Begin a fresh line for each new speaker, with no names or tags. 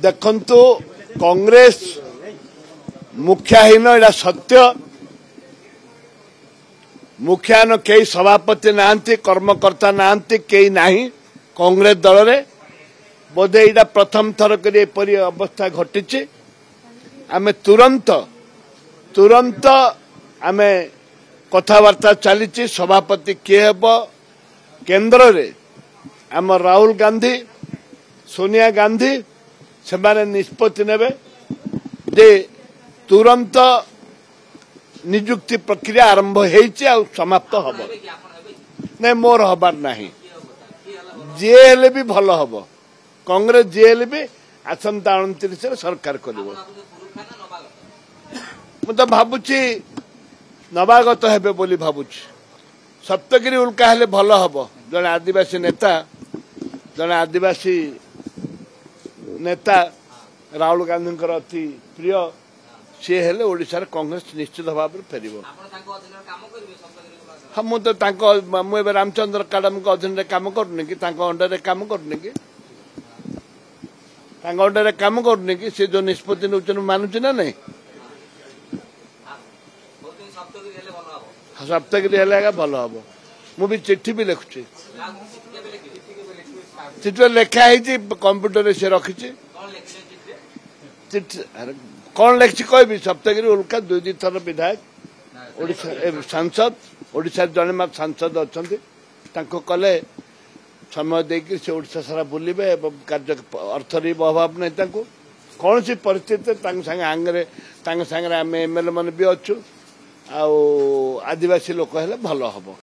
देखंतु कांग्रेस मुखियाहीन एटा सत्य। मुखियान कई सभापति नांती, कर्मकर्ता नांती, कई नाही कांग्रेस दल रे। बोधे एटा प्रथम थर करी एपरी अवस्था घटी। आमे तुरंत आमे कथबार्ता चली। सभापति किए हेब केंद्र रे आम राहुल गांधी, सोनिया गांधी से निष्पत्ति नेबे जे तुरंत नियुक्ति प्रक्रिया आरंभ होईचे आ समाप्त हब। नहीं मोर हबार नहीं, जे हेले भी भल हब। कांग्रेस जे हेले भी आसंता 29 सरकार करिवो। मु तो भाबुची नवागत हेबे बोली भाबुची। सप्तगिरी उल्का हेले भल हब। जने आदिवासी नेता, जने आदिवासी नेता राहुल गांधी अति प्रिय सी हेले ओडिशा रे कांग्रेस निश्चित भाव में फेर। हाँ मुझे मुझे रामचंद्र काडम अधीन काम करूनी कि अंडर काम करूनी कि अंडर काम करूनी कि सी जो निष्पत्ति नौन मानुची ना नहीं। सप्तगिरी हेले भल हम। मुझे चिट्ठी भी लिखुची। चिट्ठी लेखा है कंप्यूटर से रखी। कौन लिखी कह सप्तगिरी उल्का 2 थर विधायक सांसद ओडिशा जड़े मार सांसद अच्छा कले समय देकर से ओडिशा सारा बुलवे कार्य अर्थर अभाव नहीं। कौन सी परिस्थिति आंगे आम एमएलए मान भी अच्छु आदिवासी लोक हेले भल हम।